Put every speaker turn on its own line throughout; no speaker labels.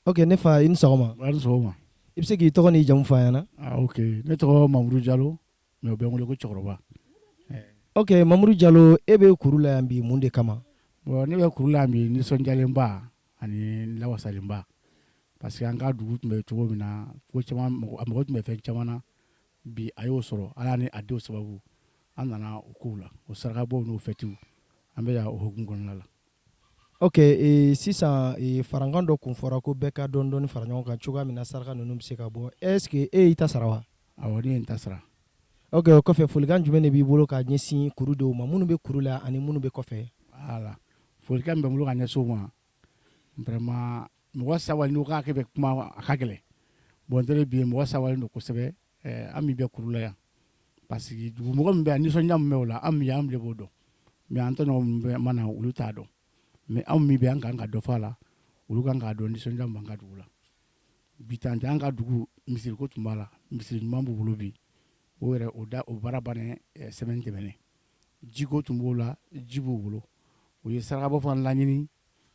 Ok, ne fa i ni sɔgɔma.
Wari sɔgɔma.
I bɛ se k'i tɔgɔ n'i jamu fɔ an ɲɛna.
Ok, ne tɔgɔ Mamadou Diallo, mais u bɛ n wele ko cɛkɔrɔba.
Ok, Mamadou Diallo, e bɛ kuru la yan bi mun de kama?
Bon ne bɛ kuru la yan bi nisɔndiyalenba ani lawasalenba parce que an ka dugu tun bɛ cogo min na ko caman a mɔgɔ tun bɛ fɛn caman na bi a y'o sɔrɔ Ala ni a denw sababu an nana o kow la o sarakabɔw n'o fêtes an bɛ yan o hukumu kɔnɔna la.
Ok, sisan farankan dɔ kun fɔra ko bɛɛ ka dɔɔni fara ɲɔgɔn kan cogoya min na saraka ninnu bɛ se ka bɔ. Est-ce que e y'i ta sara wa?
Awɔ ne ye n ta sara.
Ok, o kɔfɛ folikan jumɛn de b'i bolo ka ɲɛsin kurudenw ma minnu bɛ kuru la ani minnu bɛ kɔfɛ?
Voilà. Folikan min bɛ n bolo ka ɲɛsin o ma vraiment mɔgɔ sabali n'o k'a kɛ bɛ kuma a ka gɛlɛn. Bon ntɛnɛn bi mɔgɔ sabali don kosɛbɛ an min bɛ kuru la yan parce que dugumɔgɔ min bɛ yan nisɔndiya min bɛ o la an min an de b'o dɔn mais an tɔɲɔgɔn min bɛ mana olu t'a dɔn mais anw min bɛ an kan ka dɔ fɔ a la olu kan k'a dɔn nisɔndiya min b'an ka dugu la bi tan tɛ an ka dugu misiriko tun b'a la misiri ɲuman b'u bolo bi o yɛrɛ o baara bannen semaine tɛmɛnen jiko tun b'o la ji b'u bolo u ye sarakabɔ fana laɲini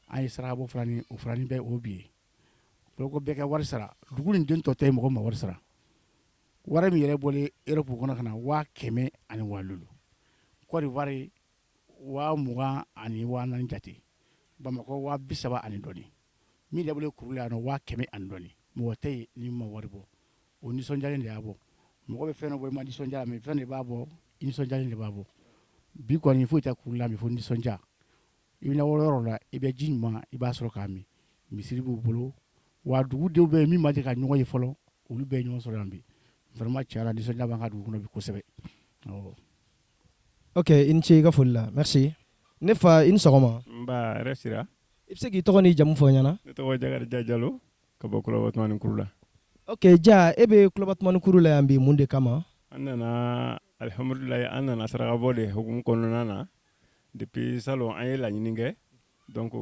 an ye sarakabɔ fana ni o fana ni bɛ o bi ye ko bɛɛ ka wari sara dugu nin den tɔ tɛ mɔgɔ ma wari sara wari min yɛrɛ bɔlen Europe kɔnɔ ka na 100 ani walulu Côte d'Ivoire 20,000 jate Bamakɔ 30 ani dɔɔni min yɛrɛ bɔlen kuru la yan nɔ 100 ani dɔɔni mɔgɔ tɛ yen ni ma wari bɔ o nisɔndiyalen de y'a bɔ mɔgɔ bɛ fɛn dɔ bɔ i ma nisɔndiya mais fɛn de b'a bɔ i nisɔndiyalen de b'a bɔ bi kɔni foyi tɛ kuru la mais fo nisɔndiya i bɛ lawale yɔrɔ la i bɛ ji ɲuman i b'a sɔrɔ k'a min misiri b'u bolo wa dugudenw bɛ yen min ma deli ka ɲɔgɔn ye fɔlɔ olu bɛɛ ye ɲɔgɔn sɔrɔ yan bi vraiment tiɲɛ yɛrɛ la nisɔndiya b'an ka dugu kɔnɔ bi kosɛbɛ.
Ok, i ni ce i ka foli la merci. Ne fa i ni sɔgɔma.
Nba yɛrɛ sira.
I bɛ se k'i tɔgɔ n'i jamu fɔ an ɲɛna.
Ne tɔgɔ Jakarija Jalo ka bɔ Kulabatumani Kuru la.
Ok, Ja, e bɛ Kulabatumani Kuru la yan bi mun de kama?
An nana alhamdulilayi an nana sarakabɔ de hukumu kɔnɔna na depuis salon an ye laɲini kɛ donc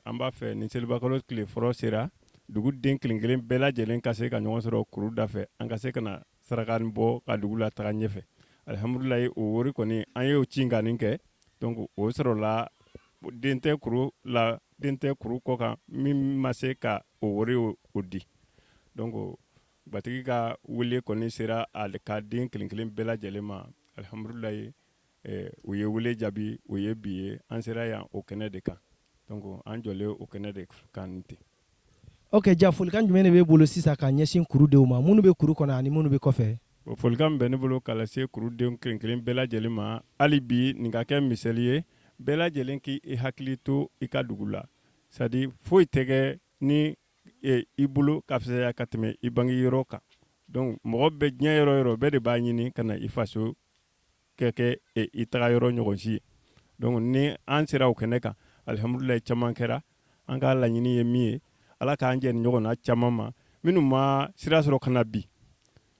an b'a fɛ ni selibakalo tile fɔlɔ sera duguden kelen kelen bɛɛ lajɛlen ka se ka ɲɔgɔn sɔrɔ kuru da fɛ an ka se ka na saraka bɔ ka dugu la taga ɲɛfɛ alhamdulilayi o wari kɔni an ye o ci ka nin kɛ donc o sɔrɔla den tɛ kuru kɔ kan min ma se ka o wari o di donc batigi ka wele kɔni sera ka den kelen kelen bɛɛ lajɛlen ma alhamdulilayi u ye wele jaabi o ye bi ye an sera yan o kɛnɛ de kan donc an jɔlen o kɛnɛ de kan ten.
Ok, Ja, folikan jumɛn de b'e bolo sisan ka ɲɛsin kurudenw ma minnu bɛ kuru kɔnɔ ani minnu bɛ kɔfɛ?
Folikan bɛ ne bolo ka lase kurudenw kelen kelen bɛɛ lajɛlen ma hali bi nin ka kɛ misali ye bɛɛ lajɛlen k'i hakili to i ka dugu la c'est à dire foyi tɛ kɛ ni i bolo ka fisaya ka tɛmɛ i bange yɔrɔ kan donc mɔgɔ bɛ diɲɛ yɔrɔ yɔrɔ bɛɛ de b'a ɲini ka na i faso kɛ i taga yɔrɔ ɲɔgɔn si ye donc ni an sera o kɛnɛ kan alhamdulilayi caman kɛra an ka laɲini ye min ye ala k'an jɛ ni ɲɔgɔn na caman ma minnu ma sira sɔrɔ ka na bi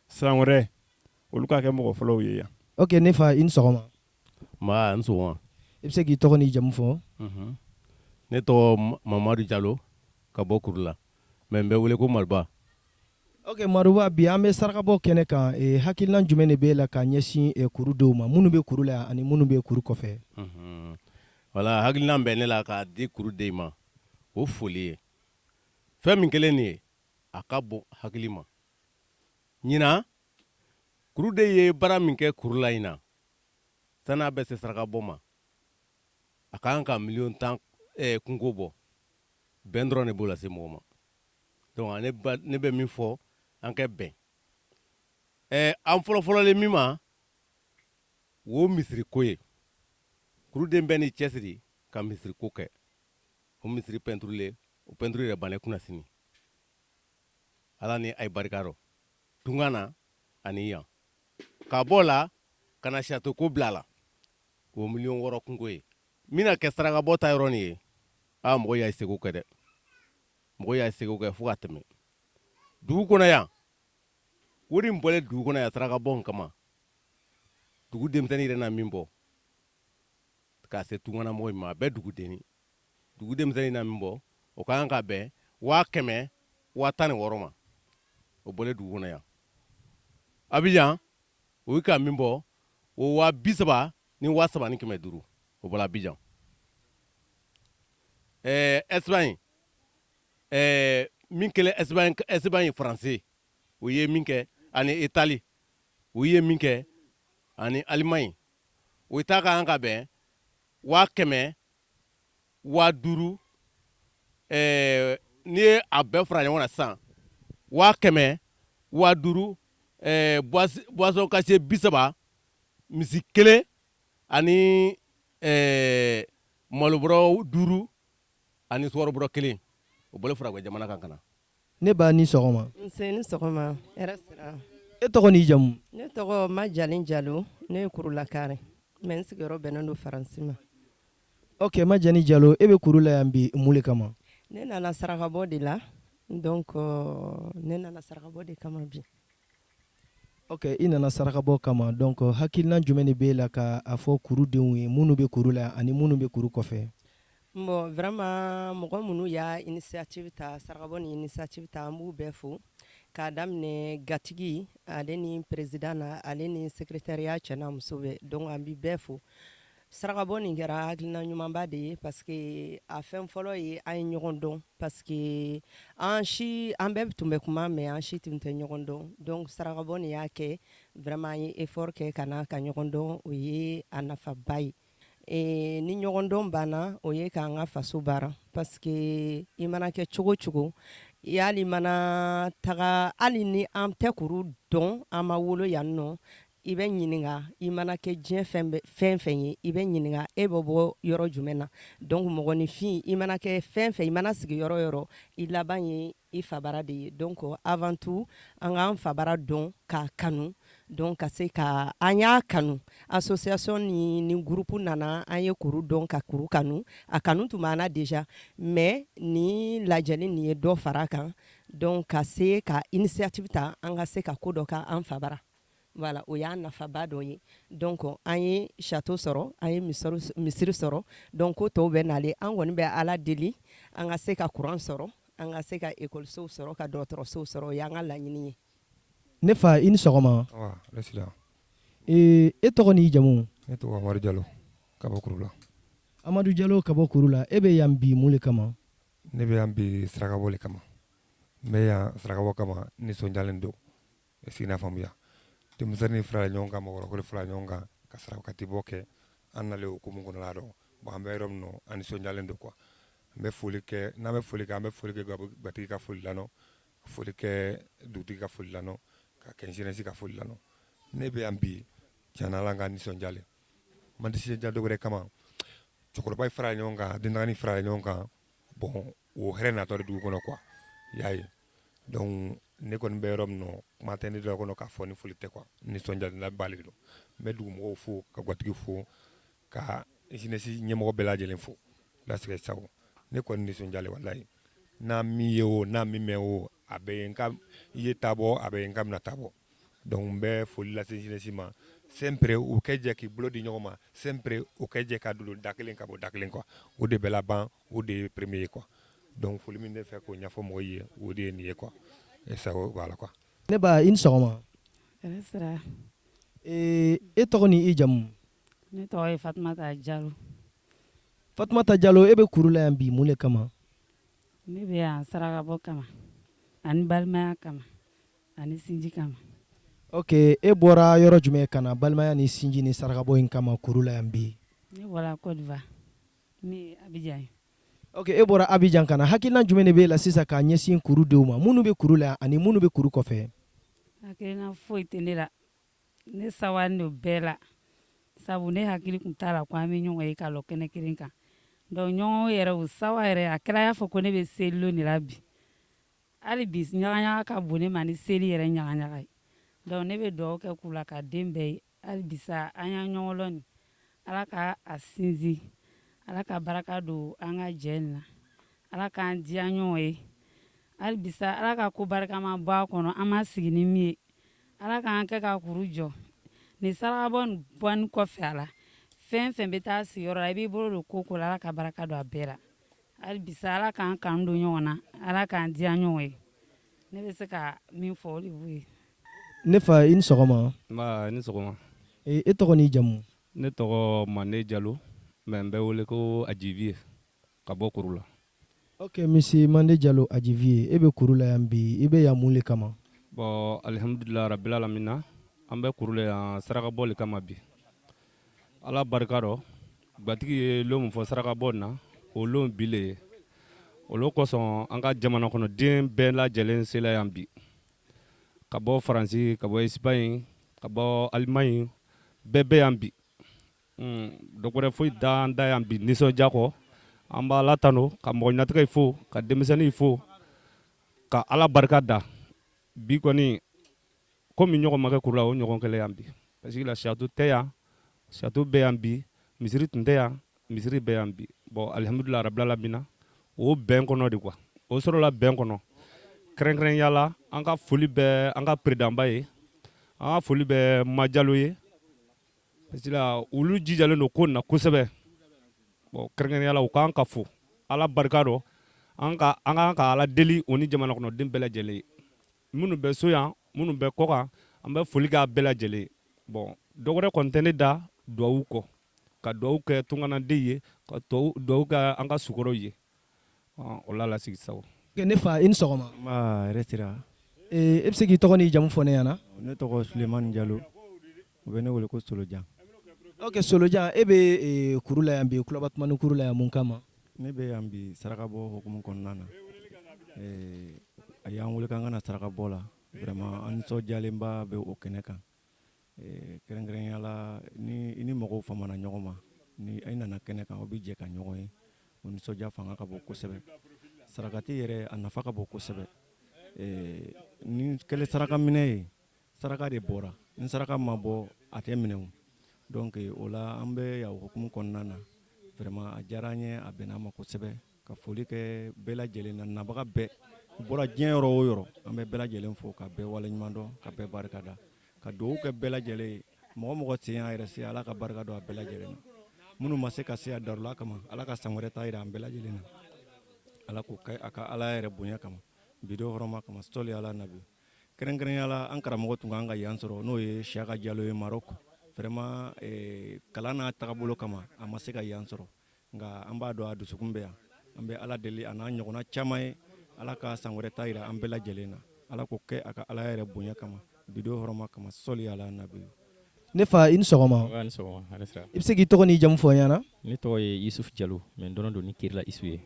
san wɛrɛ olu k'a kɛ mɔgɔ fɔlɔw ye yan.
Ok, ne fa i ni sɔgɔma.
Ma n sɔgɔma.
I bɛ se k'i tɔgɔ n'i jamu fɔ?
Ne tɔgɔ Mamadu Jalo ka bɔ kuru la mais n bɛ wele ko Maruba.
Ok, Maruba, bi an bɛ sarakabɔ kɛnɛ kan hakilina jumɛn de b'e la ka ɲɛsin kurudenw ma minnu bɛ kuru la yan ani minnu bɛ kuru kɔfɛ?
Voilà, hakilina bɛ ne la k'a di kurudenw ma o foli ye fɛn min kɛlen nin ye a ka bon hakili ma ɲinan kuruden ye baara min kɛ kuru la in na san'a bɛ se sarakabɔ ma a kan ka 10,000,000 kunko bɔ bɛn dɔrɔn de b'o lase mɔgɔ ma donc ne bɛ min fɔ an kɛ bɛn an fɔlɔfɔlɔlen min ma o misiri ko ye kuruden bɛ ni cɛsiri ka misiri ko kɛ o misiri peinturer o peinture yɛrɛ bannen kunna sini ala ni ay barika rɔ tunga na ani yan ka bɔ la ka na chateau ko bila la o 6,000,000 kunko ye mina kɛ sarakabɔ ta yɔrɔ nin ye mɔgɔ y'a seko kɛ dɛ mɔgɔ y'a seko kɛ fo ka tɛmɛ dugu kɔnɔ yan wari min bɔlen dugu kɔnɔ yan sarakabɔ in kama dugu denmisɛnnin yɛrɛ na min bɔ k'a se tungana mɔgɔ ma a bɛɛ dugu denmisɛnnin na min bɔ o ka kan ka bɛn 100,000 16,000 ma o bɔlen dugu kɔnɔ yan Abidjan o ye ka min bɔ o 30,000 ni 3,500 o bɔra Abidjan Espagne min kɛlen Espagne français u ye min kɛ ani Italie u ye min kɛ ani Allemagne u ta ka kan ka bɛn 100,000 5000 n'i ye a bɛɛ fara ɲɔgɔn na sisan 100,000 5000 boisson kase 30 misi kelen ani malobɔrɔ 5 ani sukɔrɔbɔrɔ 1 o bolo fara ka jamana kan kana.
Ne b'a ni sɔgɔma.
Nse ni sɔgɔma. Hɛrɛ sira.
E tɔgɔ n'i jamu?
Ne tɔgɔ Majali Jalo, ne ye Kurulakare. Mais n sigiyɔrɔ bɛnnen don Faransi ma.
Ok, Majani Jalo, e bɛ kuru la yan bi mun de kama?
Ne nana sarakabɔ de la. Donc ne nana sarakabɔ de kama bi.
Ok, i nana sarakabɔ kama. Donc hakilina jumɛn de b'e la ka a fɔ kurudenw ye minnu bɛ kuru la ani minnu bɛ kuru kɔfɛ?
Bon, vraiment mɔgɔ minnu y'a initiative ta, sarakabɔ ni initiative ta, an b'u bɛɛ fo. K'a daminɛ gatigi ale ni président na ale ni secrétariat cɛ n'a muso bɛɛ. Donc an bɛ bɛɛ fo. Sarakabɔ nin kɛra hakilina ɲumanba de ye parce que a fɛn fɔlɔ ye an ye ɲɔgɔn dɔn parce que an bɛɛ tun bɛ kuma mais an si tun tɛ ɲɔgɔn dɔn. Donc sarakabɔ nin y'a kɛ vraiment an ye effort kɛ ka na ka ɲɔgɔn dɔn o ye a nafaba ye. Ni ɲɔgɔn dɔn banna o ye k'an ka faso baara parce que i mana kɛ cogo cogo hali mana taga hali ni an tɛ kuru dɔn an ma wolo yan nɔ i bɛ ɲininka i mana kɛ diɲɛ fɛn fɛn ye i bɛ ɲininka e bɛ bɔ yɔrɔ jumɛn na donc mɔgɔninfin i mana kɛ fɛn fɛn i mana sigi yɔrɔ yɔrɔ i laban ye i fabara de ye donc avant tout an k'an fabara dɔn k'a kanu donc ka se ka an y'a kanu association ni groupe nana an ye kuru dɔn ka kuru kanu a kanu tun b'an na déjà mais ni lajɛli nin ye dɔ fara kan donc ka se ka initiative ta an ka se ka ko dɔ ka an fabara. Voilà, o y'a nafaba dɔ ye donc an ye château sɔrɔ an ye misiri sɔrɔ donc ko tɔw bɛ nale an kɔni bɛ ala deli an ka se ka courant sɔrɔ an ka se ka écolesow sɔrɔ ka dɔgɔtɔrɔsow sɔrɔ o y'an ka laɲini ye.
Ne fa i ni sɔgɔma. E tɔgɔ n'i jamu?
Ne tɔgɔ Amadu Jalo ka bɔ kuru la.
Amadu Jalo ka bɔ kuru la, e bɛ yan bi mun de kama?
Ne bɛ yan bi sarakabɔ de kama. N bɛ yan sarakabɔ kama nisɔndiyalen don e sigi n'a faamuya. Denmisɛnnin farala ɲɔgɔn kan mɔgɔkɔrɔba farala ɲɔgɔn kan ka sarakati bɔ kɛ an nalen hukumu kɔnɔ la dɔn bon an bɛ yɔrɔ min na an nisɔndiyalen don quoi. N bɛ foli kɛ n'an bɛ foli kɛ an bɛ foli kɛ gatigi ka foli la foli kɛ dugutigi ka foli la ka kɛ jeunesse ka foli la ne bɛ yan bi tiɲɛ na Ala ka nisɔndiyalen man nisɔndiya dɔ wɛrɛ kama cɛkɔrɔba farala ɲɔgɔn kan denmisɛnnin farala ɲɔgɔn kan bon o hɛrɛ natɔ de dugu kɔnɔ quoi y'a ye donc ne kɔni bɛ yɔrɔ min na kuma tɛ ne dɔ kɔnɔ k'a fɔ ni foli tɛ quoi nisɔndiyalen b'ale don n bɛ dugumɔgɔw fo ka gatigi fo ka jeunesse ɲɛmɔgɔ bɛɛ lajɛlen fo lasigi sago ne kɔni nisɔndiyalen walayi n'a min ye o n'a min mɛn o a bɛ ye i ye tabɔ a bɛ ye n ka mina tabɔ donc n bɛ foli lase jeunesse ma sempre u kɛ jɛ k'i bolo di ɲɔgɔn ma sempre u kɛ jɛ ka don da kelen ka bɔ da kelen quoi o de bɛ laban o de ye premier ye quoi donc foli min ne fɛ k'o ɲɛfɔ mɔgɔw ye o de ye nin ye quoi sago b'a la quoi.
Ne ba i ni sɔgɔma.
Hɛrɛ sira.
E tɔgɔ ni i jamu?
Ne tɔgɔ ye Fatumata Jalo.
Fatumata Jalo, e bɛ kuru la yan bi mun de kama?
Ne bɛ yan sarakabɔ kama ani balimaya kama ani sinji kama.
Ok, e bɔra yɔrɔ jumɛn ka na balimaya ni sinji ni sarakabɔ in kama kuru la yan bi?
Ne bɔra Côte d'Ivoire ni Abidjan.
Ok, e bɔra Abidjan ka na hakilina jumɛn de b'e la sisan k'a ɲɛsin kurudenw ma minnu bɛ kuru la ani minnu bɛ kuru kɔfɛ?
Hakilina foyi tɛ ne la ne sawari don bɛɛ la sabu ne hakili tun t'a la ko an bɛ ɲɔgɔn ye ka lɔ kɛnɛ kelen kan donc ɲɔgɔn yɛrɛ o sawa yɛrɛ a kɛra y'a fɔ ko ne bɛ seli de la bi hali bi ɲagaɲaga ka bon ne ma ni seli yɛrɛ ɲagaɲaga ye donc ne bɛ dugawu kɛ k'u la ka den bɛɛ ye hali bisa an y'an ɲɔgɔn lɔ nin ala ka a sinsin ala ka baraka don an ka jɛ nin na ala k'an diya ɲɔgɔn ye hali bisa ala ka ko barikama bɔ a kɔnɔ an ma sigi ni min ye ala k'an kɛ ka kuru jɔ nin sarakabɔ nin bɔni kɔfɛ a la fɛn fɛn bɛ taa sigiyɔrɔ la i b'i bolo don ko la ala ka baraka don a bɛɛ la hali bisa ala k'an kanu don ɲɔgɔn na ala k'an diya ɲɔgɔn ye ne bɛ se ka min fɔ o de b'o ye.
Ne fa i ni sɔgɔma.
Nba ni sɔgɔma.
E tɔgɔ n'i jamu?
Ne tɔgɔ Mande Jalo mais n bɛ wele ko Ajiviye ka bɔ kuru la.
Ok, Monsieur Mande Diallo Adjivie, ebe kuru la yan bi, ebe ya mun le kama?
Bon, alhamdulillah rabbil alamina, an bɛ kuru la yan saraka bɔ le kama bi. Ala barika rɔ, gatigi ye lon min fɔ saraka bɔ na, o lon bi le ye. O lo kosɔn an ka jamana kɔnɔ den bɛɛ lajɛlen sela yan bi. Ka bɔ Faransi, ka bɔ Espagne, ka bɔ Allemagne, bɛɛ bɛ yan bi. Dɔ wɛrɛ foyi da an da yan bi nisɔndiya kɔ. An b'a Ala tanu ka mɔgɔ ɲɛnatigɛ fo, ka denmisɛnnin fo, ka Ala barika da. Bi kɔni komi ɲɔgɔn ma kɛ kuru la o ɲɔgɔn kɛlɛ yan bi. Parce que la château tɛ yan, château bɛ yan bi, misiri tun tɛ yan, misiri bɛ yan bi. Bon, alhamdulillah rabbil alamina, o bɛn kɔnɔ de quoi. O sɔrɔla bɛn kɔnɔ. Kɛrɛnkɛrɛnya la, an ka foli bɛ an ka présidentba ye, an ka foli bɛ Majalo ye. Parce que la olu jijalen don ko na kosɛbɛ. Bon, kɛrɛnkɛrɛnya la u k'an ka fo. Ala barika rɔ, an ka Ala deli o ni jamana kɔnɔden bɛɛ lajɛlen ye. Minnu bɛ so yan, minnu bɛ kɔ kan, an bɛ foli k'a bɛɛ lajɛlen ye. Bon, dɔ wɛrɛ kɔni tɛ ne da duwawu kɔ. Ka duwawu kɛ tunganaden ye, ka duwawu kɛ an ka sukɔrɔw ye. O la lasigi sago.
Ok, ne fa, i ni sɔgɔma.
Nba yɛrɛ sera.
E bɛ se k'i tɔgɔ n'i jamu fɔ ne ɲɛna?
Ne tɔgɔ Sulemani Jalo. U bɛ ne wele ko Solojan.
Ok, Solojan, e bɛ kuru la yan bi, Kulabatumani kuru la yan mun kama?
Ne bɛ yan bi saraka bɔ hukumu kɔnɔna na. A y'an wele k'an ka na saraka bɔ la. Vraiment an nisɔndiyalenba bɛ o kɛnɛ kan. Kɛrɛnkɛrɛnya la ni i ni mɔgɔw famana ɲɔgɔn ma, ni i nana kɛnɛ kan aw bɛ jɛ ka ɲɔgɔn ye. O nisɔndiya fanga ka bon kosɛbɛ. Sarakati yɛrɛ a nafa ka bon kosɛbɛ. Ni kɛlen saraka minɛ ye, saraka de bɔra. Ni saraka ma bɔ a tɛ minɛ o. Donc o la an bɛ yan hukumu kɔnɔna na. Vraiment a diyara an ye, a bɛnna an ma kosɛbɛ. Ka foli kɛ bɛɛ lajɛlen na, nabaga bɛɛ. U bɔra diɲɛ yɔrɔ o yɔrɔ, an bɛ bɛɛ lajɛlen fo, ka bɛɛ waleɲuman dɔn, ka bɛɛ barika da. Ka duwawu kɛ bɛɛ lajɛlen ye. Mɔgɔ mɔgɔ sen y'a yɛrɛ se, Ala ka barika don a bɛɛ lajɛlen na. Minnu ma se ka se a darula kama, Ala ka san wɛrɛ ta jira an bɛɛ lajɛlen na. Ala k'o kɛ a ka Ala yɛrɛ bonya kama, bido hɔrɔma kama, sɔli ala nabi. Kɛrɛnkɛrɛnya la an karamɔgɔ tun kan ka yan sɔrɔ n'o ye Siyaka Jalo ye Maroc. Vraiment kalan n'a tagabolo kama a ma se ka yan sɔrɔ. Nka an b'a dɔn a dusukun bɛ yan. An bɛ Ala deli a n'a ɲɔgɔnna caman ye. Ala ka san wɛrɛ ta jira an bɛɛ lajɛlen na. Ala k'o kɛ a ka Ala yɛrɛ bonya kama, bido hɔrɔma kama, sɔli ala nabi.
Ne fa, i ni sɔgɔma.
Ni sɔgɔma, hɛrɛ sira.
I bɛ se k'i tɔgɔ n'i jamu fɔ n ɲɛna?
Ne tɔgɔ ye Yusuf Jalo, mais n dɔnnen don ni Kirila Isu ye.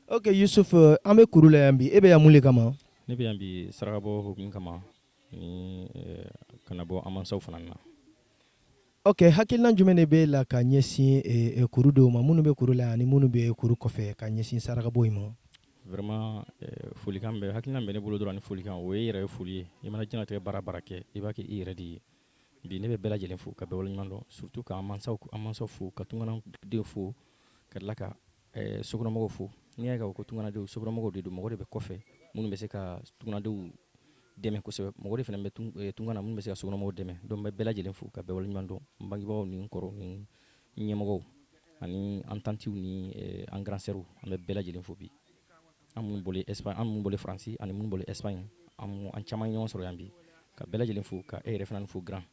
Ok, Yusuf, an bɛ kuru la yan bi, e bɛ yan mun le kama?
Ne bɛ yan bi sarakabɔ hukumu kama ni kana bɔ an mansaw fana na.
Ok, hakilina jumɛn de b'e la ka ɲɛsin kuru dɔw ma, minnu bɛ kuru la yan ani minnu bɛ kuru kɔfɛ ka ɲɛsin sarakabɔ in ma?
Vraiment folikan bɛ hakilina bɛ ne bolo dɔrɔn ni folikan o ye i yɛrɛ ye foli ye. I mana diɲɛlatigɛ baara baara kɛ i b'a kɛ i yɛrɛ de ye. Bi ne bɛ bɛɛ lajɛlen fo ka bɛɛ waleɲuman dɔn, surtout k'an mansaw fo, ka tunganadenw fo, ka tila ka sokɔnɔmɔgɔw fo. N'i y'a ye ko tunganadenw sokɔnɔmɔgɔw de don, mɔgɔ de bɛ kɔfɛ minnu bɛ se ka tunganadenw dɛmɛ kosɛbɛ, mɔgɔ de fana bɛ tungana minnu bɛ se ka sokɔnɔmɔgɔw dɛmɛ. Donc n bɛ bɛɛ lajɛlen fo ka bɛɛ waleɲuman dɔn, n bangebagaw ni n kɔrɔw ni n ɲɛmɔgɔw ani an tantiw ni an grand sœurs an bɛ bɛɛ lajɛlen fo bi. An minnu bɔlen Espagne, an minnu bɔlen Faransi ani minnu bɔlen Espagne, an caman ɲɔgɔn sɔrɔ yan bi ka bɛɛ lajɛlen fo ka e yɛrɛ fana fo grand